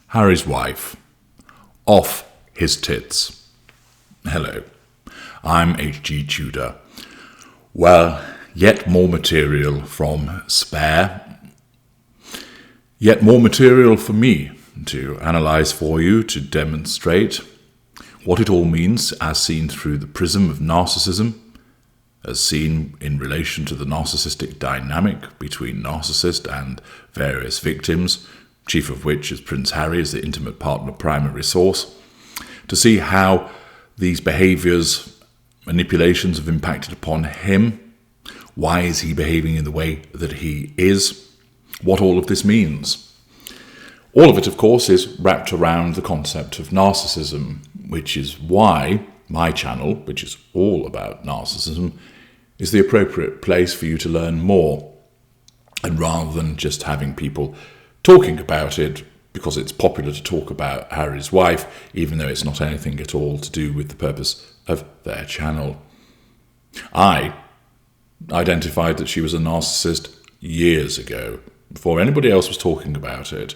Harry's wife. Off his tits. Hello, I'm H.G. Tudor. Well, yet more material from Spare. Yet more material for me to analyse for you, to demonstrate what it all means as seen through the prism of narcissism, as seen in relation to the narcissistic dynamic between narcissist and various victims, chief of which is Prince Harry as the intimate partner primary source, to see how these behaviours, manipulations have impacted upon him. Why is he behaving in the way that he is? What all of this means? All of it, of course, is wrapped around the concept of narcissism, which is why my channel, which is all about narcissism, is the appropriate place for you to learn more. And rather than just having people talking about it, because it's popular to talk about Harry's wife, even though it's not anything at all to do with the purpose of their channel. I identified that she was a narcissist years ago, before anybody else was talking about it.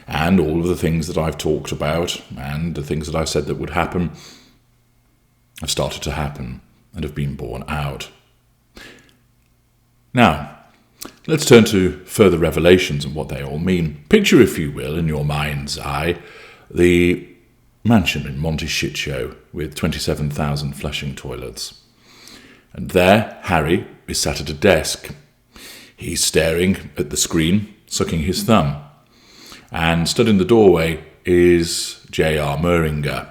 And all of the things that I've talked about and the things that I've said that would happen have started to happen and have been borne out. Now, let's turn to further revelations and what they all mean. Picture, if you will, in your mind's eye, the mansion in Monty Shitshow with 27,000 flushing toilets. And there, Harry is sat at a desk. He's staring at the screen, sucking his thumb. And stood in the doorway is J.R. Muringer.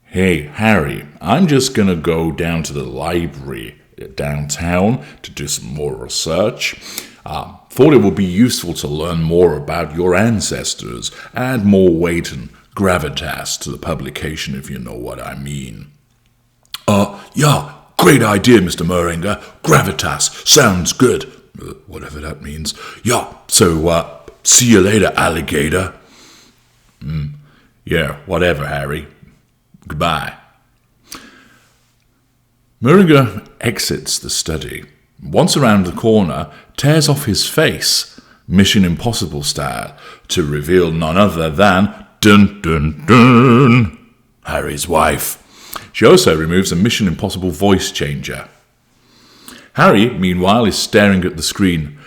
Hey, Harry, I'm just going to go down to the library downtown to do some more research. Thought it would be useful to learn more about your ancestors, add more weight and gravitas to the publication, if you know what I mean. Yeah, great idea, Mr. Muringer. Gravitas, sounds good. Whatever that means. Yeah, so, see you later, alligator. Yeah, whatever, Harry. Goodbye. Muringer exits the study. Once around the corner, tears off his face, Mission Impossible style, to reveal none other than, dun dun dun, Harry's wife. She also removes a Mission Impossible voice changer. Harry, meanwhile, is staring at the screen.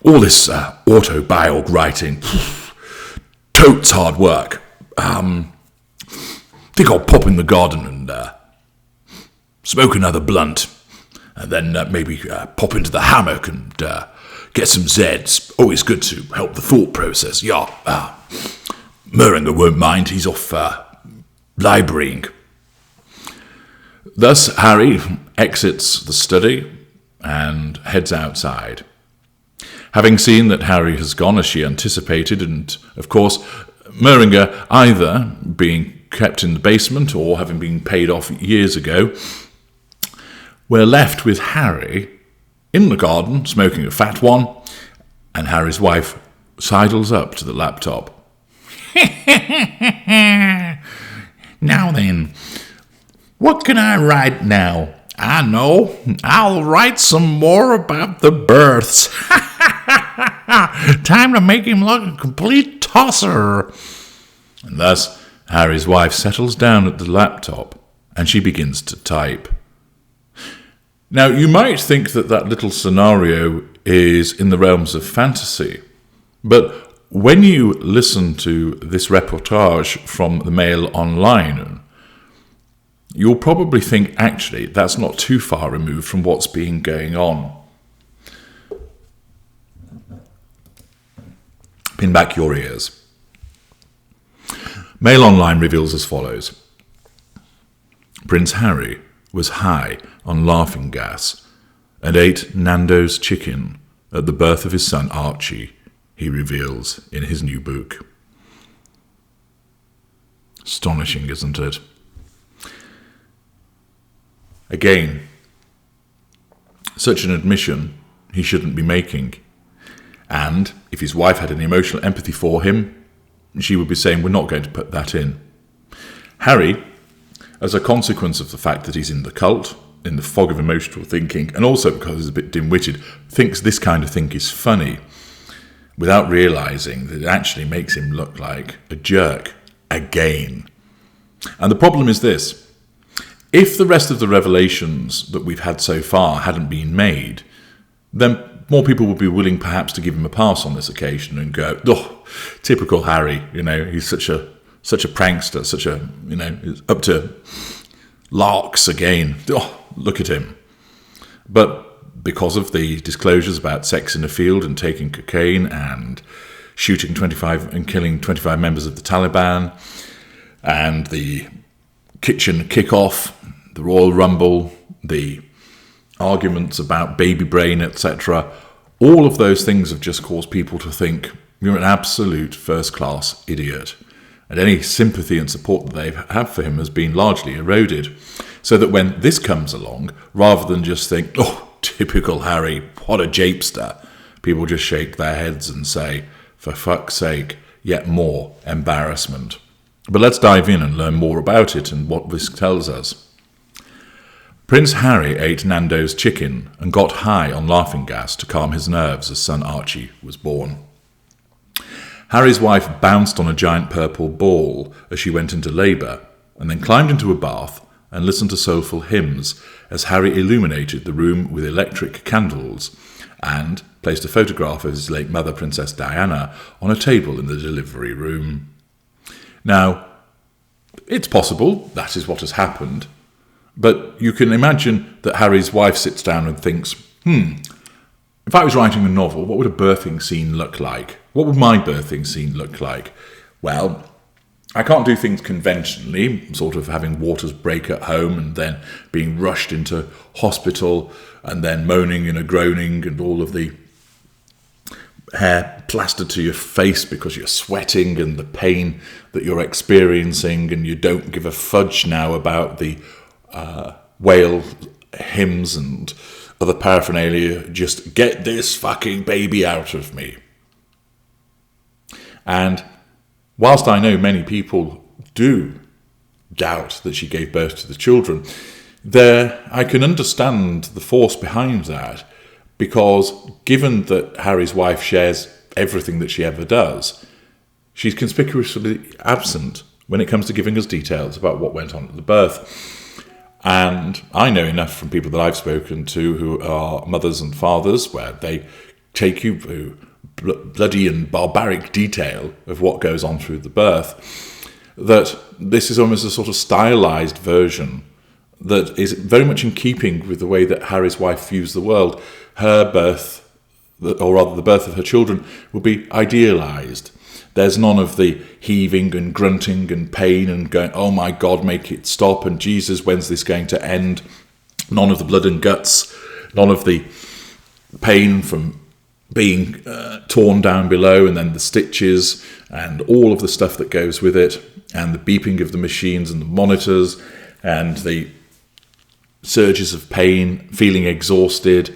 All this autobiog writing, totes hard work. Think I'll pop in the garden and smoke another blunt, and then maybe pop into the hammock and get some Zeds. Always good to help the thought process. Yeah, Muringer won't mind. He's off librarying. Thus, Harry exits the study and heads outside. Having seen that Harry has gone as she anticipated, and, of course, Muringer either being kept in the basement or having been paid off years ago, we're left with Harry in the garden smoking a fat one, and Harry's wife sidles up to the laptop. Now then, what can I write now? I know, I'll write some more about the births. Time to make him look a complete tosser. And thus, Harry's wife settles down at the laptop and she begins to type. Now, you might think that that little scenario is in the realms of fantasy, but when you listen to this reportage from the Mail Online, you'll probably think, actually, that's not too far removed from what's been going on. Pin back your ears. Mail Online reveals as follows. Prince Harry was high on laughing gas and ate Nando's chicken at the birth of his son Archie, he reveals in his new book. Astonishing, isn't it? Again, such an admission he shouldn't be making. And if his wife had any emotional empathy for him, she would be saying, we're not going to put that in. Harry, as a consequence of the fact that he's in the cult, in the fog of emotional thinking, and also because he's a bit dim-witted, thinks this kind of thing is funny, without realising that it actually makes him look like a jerk again. And the problem is this: if the rest of the revelations that we've had so far hadn't been made, then more people would be willing perhaps to give him a pass on this occasion and go, oh, typical Harry, he's such a prankster, he's up to larks again. Oh, look at him. But because of the disclosures about sex in the field and taking cocaine and shooting 25 and killing 25 members of the Taliban, and the kitchen kick-off, the Royal Rumble, the arguments about baby brain, etc., all of those things have just caused people to think you're an absolute first-class idiot. And any sympathy and support that they have for him has been largely eroded. So that when this comes along, rather than just think, oh, typical Harry, what a japester, people just shake their heads and say, for fuck's sake, yet more embarrassment. But let's dive in and learn more about it and what this tells us. Prince Harry ate Nando's chicken and got high on laughing gas to calm his nerves as son Archie was born. Harry's wife bounced on a giant purple ball as she went into labour, and then climbed into a bath and listened to soulful hymns as Harry illuminated the room with electric candles and placed a photograph of his late mother, Princess Diana, on a table in the delivery room. Now, it's possible that is what has happened, but you can imagine that Harry's wife sits down and thinks, if I was writing a novel, what would a birthing scene look like? What would my birthing scene look like? Well, I can't do things conventionally, sort of having waters break at home and then being rushed into hospital and then moaning and groaning and all of the hair plastered to your face because you're sweating and the pain that you're experiencing, and you don't give a fudge now about the whale hymns and other paraphernalia. Just get this fucking baby out of me. And whilst I know many people do doubt that she gave birth to the children, I can understand the force behind that, because given that Harry's wife shares everything that she ever does, she's conspicuously absent when it comes to giving us details about what went on at the birth. And I know enough from people that I've spoken to who are mothers and fathers, where they take you through bloody and barbaric detail of what goes on through the birth, that this is almost a sort of stylized version that is very much in keeping with the way that Harry's wife views the world. Her birth, or rather the birth of her children, will be idealized. There's none of the heaving and grunting and pain and going, oh my God, make it stop, and Jesus, when's this going to end? None of the blood and guts, none of the pain from being torn down below, and then the stitches and all of the stuff that goes with it, and the beeping of the machines and the monitors and the surges of pain, feeling exhausted.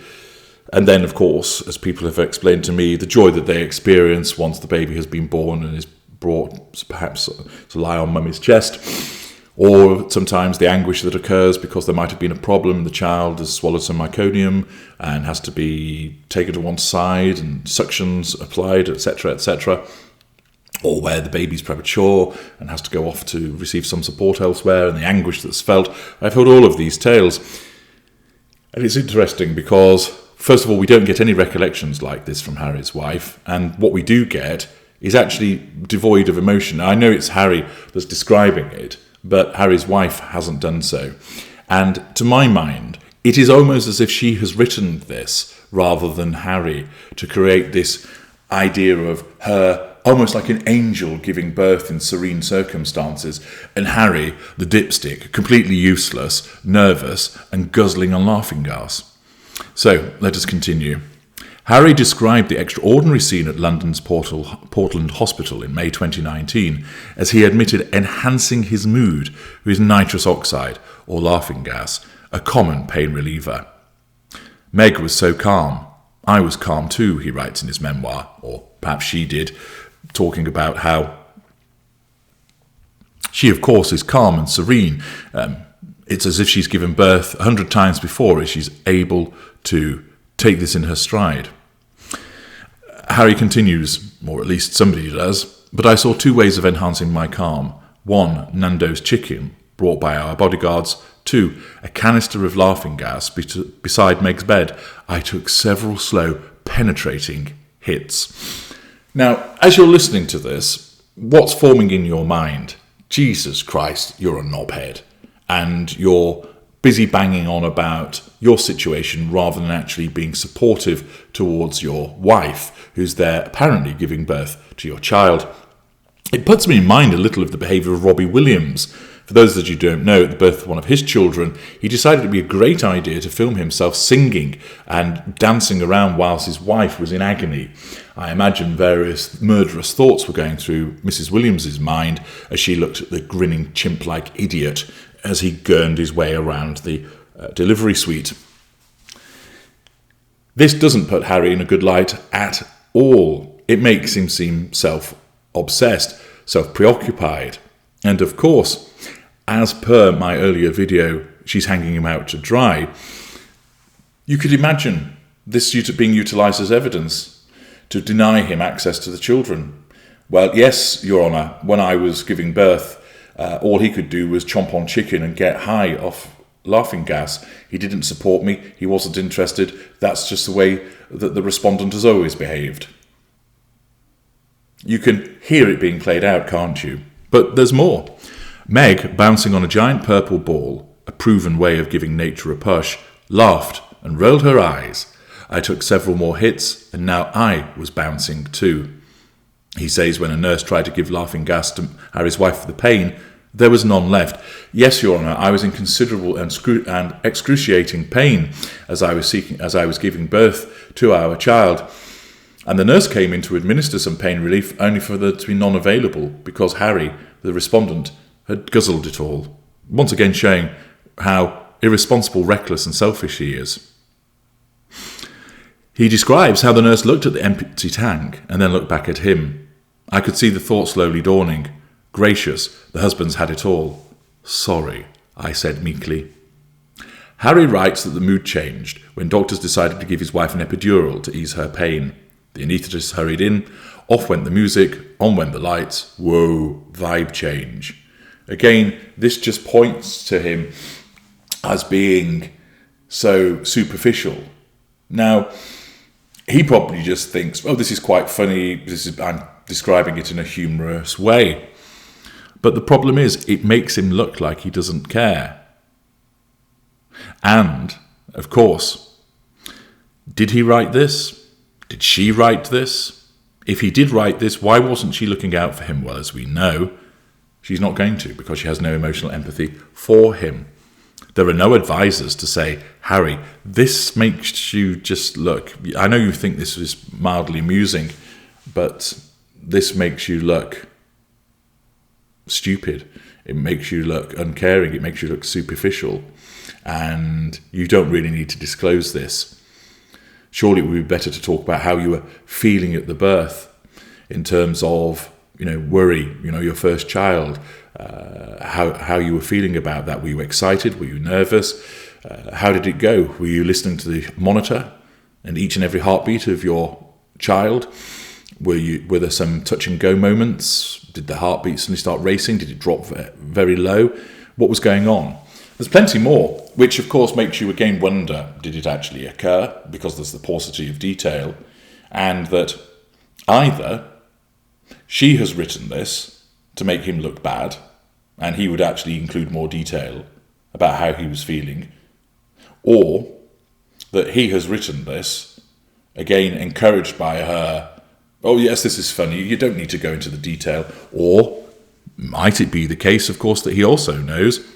And then, of course, as people have explained to me, the joy that they experience once the baby has been born and is brought perhaps to lie on mummy's chest, or sometimes the anguish that occurs because there might have been a problem, the child has swallowed some meconium and has to be taken to one side and suctions applied, etc., etc., or where the baby's premature and has to go off to receive some support elsewhere, and the anguish that's felt. I've heard all of these tales. And it's interesting because, first of all, we don't get any recollections like this from Harry's wife, and what we do get is actually devoid of emotion. Now, I know it's Harry that's describing it, but Harry's wife hasn't done so. And to my mind, it is almost as if she has written this rather than Harry, to create this idea of her almost like an angel giving birth in serene circumstances, and Harry, the dipstick, completely useless, nervous, and guzzling on laughing gas. So, let us continue. Harry described the extraordinary scene at London's Portland Hospital in May 2019 as he admitted enhancing his mood with nitrous oxide, or laughing gas, a common pain reliever. Meg was so calm. I was calm too, he writes in his memoir, or perhaps she did, talking about how she, of course, is calm and serene. It's as if she's given birth 100 times before as she's able to take this in her stride. Harry continues, or at least somebody does, but I saw 2 ways of enhancing my calm. 1, Nando's chicken, brought by our bodyguards. 2, a canister of laughing gas beside Meg's bed. I took several slow, penetrating hits. Now, as you're listening to this, what's forming in your mind? Jesus Christ, you're a knobhead. And you're busy banging on about your situation rather than actually being supportive towards your wife, who's there apparently giving birth to your child. It puts me in mind a little of the behaviour of Robbie Williams. For those that you don't know, at the birth of one of his children, he decided it would be a great idea to film himself singing and dancing around whilst his wife was in agony. I imagine various murderous thoughts were going through Mrs. Williams's mind as she looked at the grinning chimp-like idiot as he gurned his way around the delivery suite. This doesn't put Harry in a good light at all. It makes him seem self-obsessed, self-preoccupied. And of course, as per my earlier video, she's hanging him out to dry. You could imagine this being utilised as evidence to deny him access to the children. Well, yes, Your Honour, when I was giving birth, all he could do was chomp on chicken and get high off laughing gas. He didn't support me. He wasn't interested. That's just the way that the respondent has always behaved. You can hear it being played out, can't you? But there's more. Meg, bouncing on a giant purple ball, a proven way of giving nature a push, laughed and rolled her eyes. I took several more hits, and now I was bouncing too. He says when a nurse tried to give laughing gas to Harry's wife for the pain, there was none left. Yes, Your Honour, I was in considerable and excruciating pain as I was giving birth to our child. And the nurse came in to administer some pain relief only for there to be none available because Harry, the respondent, had guzzled it all. Once again showing how irresponsible, reckless and selfish he is. He describes how the nurse looked at the empty tank and then looked back at him. I could see the thought slowly dawning. Gracious, the husband's had it all. Sorry, I said meekly. Harry writes that the mood changed when doctors decided to give his wife an epidural to ease her pain. The anaesthetist hurried in, off went the music, on went the lights. Whoa, vibe change. Again, this just points to him as being so superficial. Now, he probably just thinks, oh, this is quite funny, I'm describing it in a humorous way. But the problem is, it makes him look like he doesn't care. And, of course, did he write this? Did she write this? If he did write this, why wasn't she looking out for him? Well, as we know, she's not going to, because she has no emotional empathy for him. There are no advisors to say, Harry, this makes you just look, I know you think this is mildly amusing, but this makes you look stupid. It makes you look uncaring. It makes you look superficial. And you don't really need to disclose this. Surely it would be better to talk about how you were feeling at the birth in terms of, worry, your first child, how you were feeling about that. Were you excited? Were you nervous? How did it go? Were you listening to the monitor and each and every heartbeat of your child? Were there some touch and go moments? Did the heartbeat suddenly start racing? Did it drop very low? What was going on? There's plenty more, which of course makes you again wonder, did it actually occur? Because there's the paucity of detail. And that either she has written this to make him look bad, and he would actually include more detail about how he was feeling, or that he has written this, again encouraged by her, oh yes, this is funny, you don't need to go into the detail. Or might it be the case, of course, that he also knows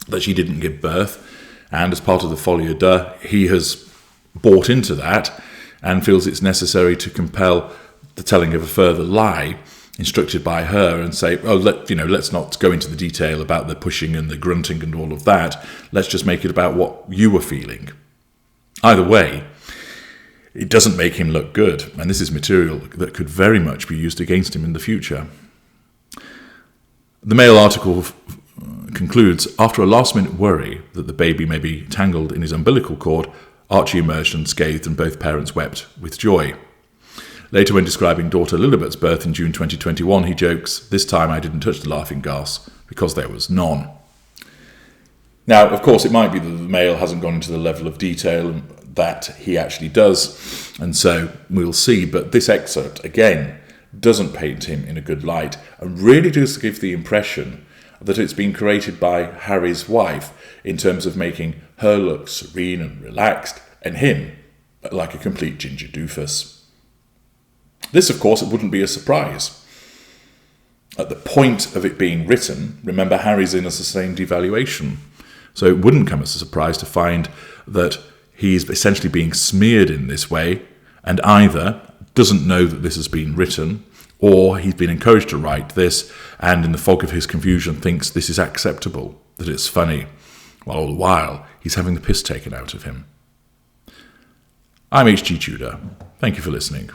that she didn't give birth, and as part of the folie à deux, he has bought into that and feels it's necessary to compel the telling of a further lie, instructed by her, and say, oh, let's not go into the detail about the pushing and the grunting and all of that. Let's just make it about what you were feeling. Either way, it doesn't make him look good, and this is material that could very much be used against him in the future. The Mail article concludes, after a last-minute worry that the baby may be tangled in his umbilical cord, Archie emerged unscathed and both parents wept with joy. Later, when describing daughter Lilibet's birth in June 2021, he jokes, "This time I didn't touch the laughing gas because there was none." Now, of course, it might be that the Mail hasn't gone into the level of detail that he actually does, and so we'll see. But this excerpt, again, doesn't paint him in a good light and really does give the impression that it's been created by Harry's wife in terms of making her look serene and relaxed and him like a complete ginger doofus. This, of course, it wouldn't be a surprise. At the point of it being written, remember, Harry's in a sustained devaluation. So it wouldn't come as a surprise to find that he's essentially being smeared in this way and either doesn't know that this has been written or he's been encouraged to write this and in the fog of his confusion thinks this is acceptable, that it's funny, while all the while he's having the piss taken out of him. I'm H.G. Tudor. Thank you for listening.